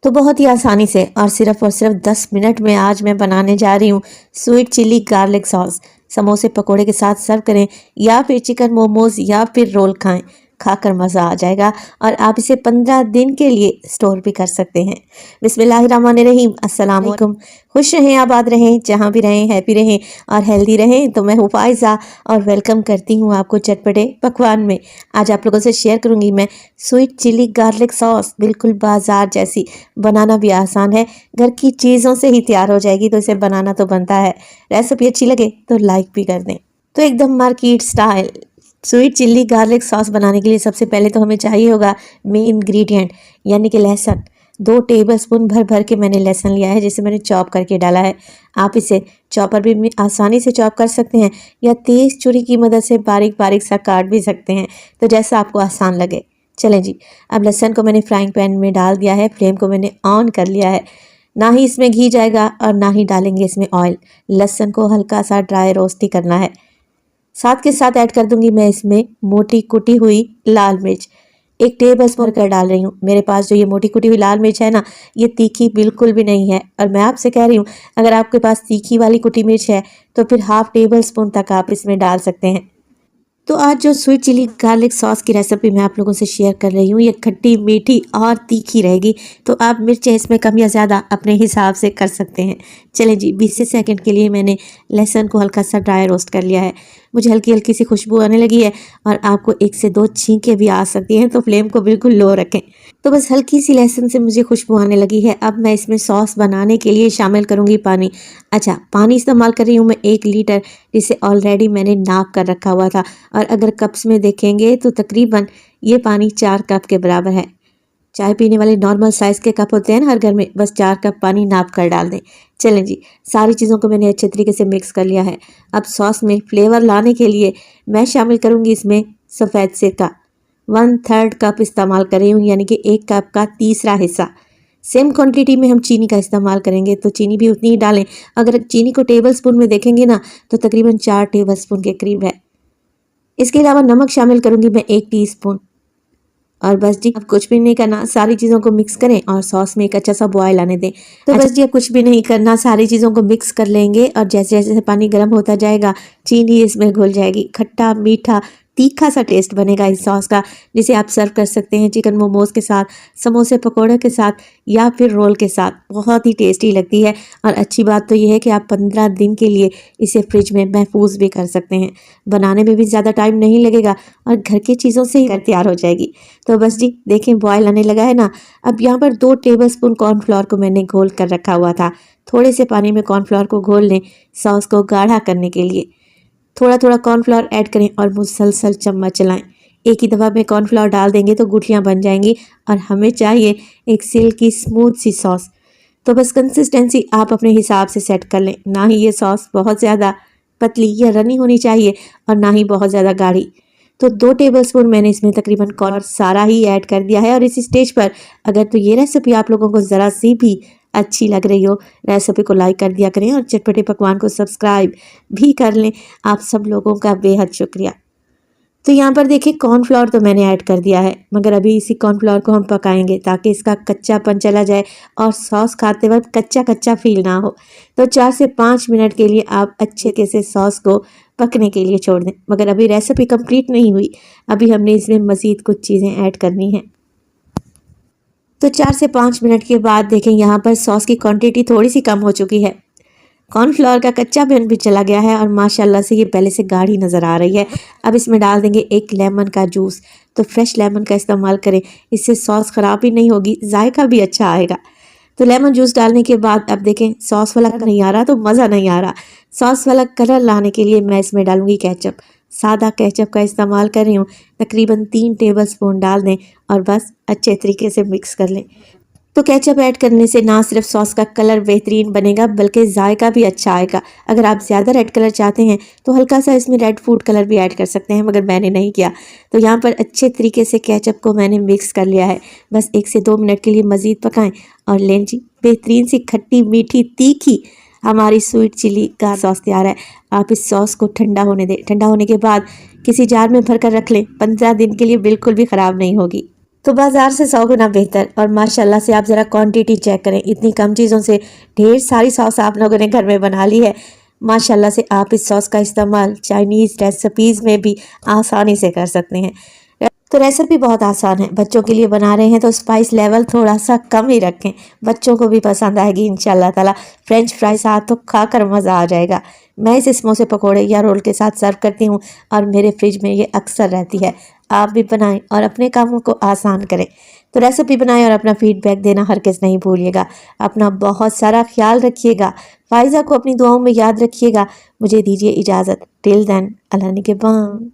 तो बहुत ही आसानी से और सिर्फ 10 मिनट में आज मैं बनाने जा रही हूँ स्वीट चिली गार्लिक सॉस। समोसे पकोड़े के साथ सर्व करें या फिर चिकन मोमोज या फिर रोल खाएं, खाकर मज़ा आ जाएगा। और आप इसे 15 दिन के लिए स्टोर भी कर सकते हैं। बिस्मिल्लाहिर्रहमानिर्रहीम, अस्सलाम वालेकुम। खुश रहें, आबाद रहें, जहाँ भी रहें हैप्पी रहें और हेल्दी रहें। तो मैं हूँ फायज़ा और वेलकम करती हूँ आपको चटपटे पकवान में। आज आप लोगों से शेयर करूँगी मैं स्वीट चिली गार्लिक सॉस, बिल्कुल बाजार जैसी। बनाना भी आसान है, घर की चीज़ों से ही तैयार हो जाएगी, तो इसे बनाना तो बनता है। रेसिपी अच्छी लगे तो लाइक भी कर दें। तो एकदम market style sweet chilli garlic sauce बनाने के लिए सबसे पहले तो हमें चाहिए होगा मेन इंग्रेडिएंट, यानी कि लहसुन। 2 टेबलस्पून भर भर के मैंने लहसुन लिया है, जिसे मैंने चॉप करके डाला है। आप इसे चॉपर भी आसानी से चॉप कर सकते हैं या तेज़ छुरी की मदद से बारीक बारीक सा काट भी सकते हैं, तो जैसा आपको आसान लगे। चलें जी, अब लहसुन को मैंने फ्राइंग पैन में डाल दिया है, फ्लेम को मैंने ऑन कर लिया है। ना ही इसमें घी जाएगा और ना ही डालेंगे इसमें ऑयल। लहसुन को हल्का सा ड्राई रोस्ट ही करना है। साथ के साथ ऐड कर दूंगी मैं इसमें मोटी कुटी हुई लाल मिर्च। 1 टेबलस्पून कर डाल रही हूँ। मेरे पास जो ये मोटी कुटी हुई लाल मिर्च है ना, ये तीखी बिल्कुल भी नहीं है। और मैं आपसे कह रही हूँ, अगर आपके पास तीखी वाली कुटी मिर्च है तो फिर ½ टेबलस्पून तक आप इसमें डाल सकते हैं। तो आज जो स्वीट चिली गार्लिक सॉस की रेसिपी मैं आप लोगों से शेयर कर रही हूँ, ये खट्टी मीठी और तीखी रहेगी, तो आप मिर्चें इसमें कम या ज़्यादा अपने हिसाब से कर सकते हैं। चलें जी, 20 सेकंड के लिए मैंने लहसुन को हल्का सा ड्राई रोस्ट कर लिया है। मुझे हल्की हल्की सी खुशबू आने लगी है और आपको 1 से 2 छींकें भी आ सकती हैं, तो फ्लेम को बिल्कुल लो रखें। तो बस हल्की सी लहसुन से मुझे खुशबू आने लगी है। अब मैं इसमें सॉस बनाने के लिए शामिल करूँगी पानी। अच्छा, पानी इस्तेमाल कर रही हूँ मैं 1 लीटर, जिसे ऑलरेडी मैंने नाप कर रखा हुआ था। और अगर कप्स में देखेंगे तो तकरीबन ये पानी 4 कप के बराबर है। चाय पीने वाले नॉर्मल साइज़ के कप होते हैं ना हर घर में, बस 4 कप पानी नाप कर डाल दें। चलें जी, सारी चीज़ों को मैंने अच्छे तरीके से मिक्स कर लिया है। अब सॉस में फ्लेवर लाने के लिए मैं शामिल करूँगी इसमें सफ़ेद सिरका। 1/3 कप इस्तेमाल कर रही हूँ, यानी कि 1 कप का तीसरा हिस्सा। सेम क्वांटिटी में हम चीनी का इस्तेमाल करेंगे, तो चीनी भी उतनी ही डालें। अगर चीनी को टेबलस्पून में देखेंगे ना, तो तकरीबन 4 टेबलस्पून के करीब है। इसके अलावा नमक शामिल करूंगी मैं 1 टीस्पून। और बस जी, अब कुछ भी नहीं करना, सारी चीज़ों को मिक्स करें और सॉस में एक अच्छा सा बॉयल आने दें। तो बस जी, अब कुछ भी नहीं करना, सारी चीज़ों को मिक्स कर लेंगे और जैसे जैसे पानी गर्म होता जाएगा, चीनी इसमें घुल जाएगी। खट्टा मीठा तीखा सा टेस्ट बनेगा इस सॉस का, जिसे आप सर्व कर सकते हैं चिकन मोमोज के साथ, समोसे पकौड़े के साथ या फिर रोल के साथ। बहुत ही टेस्टी लगती है। और अच्छी बात तो यह है कि आप 15 दिन के लिए इसे फ्रिज में महफूज भी कर सकते हैं। बनाने में भी ज़्यादा टाइम नहीं लगेगा और घर की चीज़ों से ही तैयार हो जाएगी। तो बस जी, देखें बॉयल आने लगा है ना। अब यहाँ पर 2 टेबलस्पून कॉर्नफ्लोर को मैंने घोल कर रखा हुआ था। थोड़े से पानी में कॉर्नफ्लोर को घोल लें सॉस को गाढ़ा करने के लिए। थोड़ा थोड़ा कॉर्नफ्लोर ऐड करें और मुसलसल चम्मच चलाएं। एक ही दफ़ा में कॉर्नफ्लोर डाल देंगे तो गुठलियाँ बन जाएंगी और हमें चाहिए एक सिल्की स्मूथ सी सॉस। तो बस कंसिस्टेंसी आप अपने हिसाब से सेट कर लें। ना ही ये सॉस बहुत ज़्यादा पतली या रनी होनी चाहिए और ना ही बहुत ज़्यादा गाढ़ी। तो 2 टेबलस्पून मैंने इसमें तकरीबन कॉर्न सारा ही ऐड कर दिया है। और इस स्टेज पर अगर तो ये रेसिपी आप लोगों को ज़रा सी भी अच्छी लग रही हो, रेसिपी को लाइक कर दिया करें और चटपटे पकवान को सब्सक्राइब भी कर लें। आप सब लोगों का बेहद शुक्रिया। तो यहाँ पर देखिए कॉर्नफ्लोर तो मैंने ऐड कर दिया है, मगर अभी इसी कॉर्नफ्लोर को हम पकाएंगे ताकि इसका कच्चापन चला जाए और सॉस खाते वक्त कच्चा कच्चा फील ना हो। तो 4 से 5 मिनट के लिए आप अच्छे तरीके से सॉस को पकने के लिए छोड़ दें। मगर अभी रेसिपी कंप्लीट नहीं हुई, अभी हमने इसमें मज़ीद कुछ चीज़ें ऐड करनी हैं। तो 4 से 5 मिनट के बाद देखें यहाँ पर सॉस की क्वांटिटी थोड़ी सी कम हो चुकी है। कॉर्नफ्लोर का कच्चापन भी चला गया है और माशाल्लाह से ये पहले से गाढ़ी नज़र आ रही है। अब इसमें डाल देंगे 1 लेमन का जूस। तो फ्रेश लेमन का इस्तेमाल करें, इससे सॉस ख़राब भी नहीं होगी, जायका भी अच्छा आएगा। तो लेमन जूस डालने के बाद अब देखें सॉस वाला नहीं आ रहा तो मज़ा नहीं आ रहा। सॉस वाला कलर लाने के लिए मैं इसमें डालूंगी केचप। सादा केचप का इस्तेमाल कर रही हूँ, तकरीबन 3 टेबलस्पून डाल दें और बस अच्छे तरीके से मिक्स कर लें। तो केचप ऐड करने से ना सिर्फ सॉस का कलर बेहतरीन बनेगा बल्कि जायका भी अच्छा आएगा। अगर आप ज़्यादा रेड कलर चाहते हैं तो हल्का सा इसमें रेड फूड कलर भी ऐड कर सकते हैं, मगर मैंने नहीं किया। तो यहाँ पर अच्छे तरीके से केचप को मैंने मिक्स कर लिया है। बस 1 से 2 मिनट के लिए मज़ीद पकाएं और लें जी, बेहतरीन सी खट्टी मीठी तीखी हमारी स्वीट चिली का सॉस तैयार है। आप इस सॉस को ठंडा होने दें। ठंडा होने के बाद किसी जार में भर कर रख लें, 15 दिन के लिए बिल्कुल भी ख़राब नहीं होगी। तो बाज़ार से 100 गुना बेहतर। और माशाल्लाह से आप ज़रा क्वांटिटी चेक करें, इतनी कम चीज़ों से ढेर सारी सॉस आप लोगों ने घर में बना ली है। माशाल्लाह से आप इस सॉस का इस्तेमाल चाइनीज़ रेसिपीज़ में भी आसानी से कर सकते हैं। तो रेसिपी बहुत आसान है, बच्चों के लिए बना रहे हैं तो स्पाइस लेवल थोड़ा सा कम ही रखें, बच्चों को भी पसंद आएगी इंशाल्लाह ताला। फ्रेंच फ्राइज साथ तो खाकर मज़ा आ जाएगा। मैं इसे समोसे पकोड़े या रोल के साथ सर्व करती हूँ और मेरे फ्रिज में ये अक्सर रहती है। आप भी बनाएं और अपने कामों को आसान करें। तो रेसिपी बनाएं और अपना फीडबैक देना हरगिज़ नहीं भूलिएगा। अपना बहुत सारा ख्याल रखिएगा। फाइज़ा को अपनी दुआओं में याद रखिएगा। मुझे दीजिए इजाज़त। टिल देन, अल्लाह निगहबान।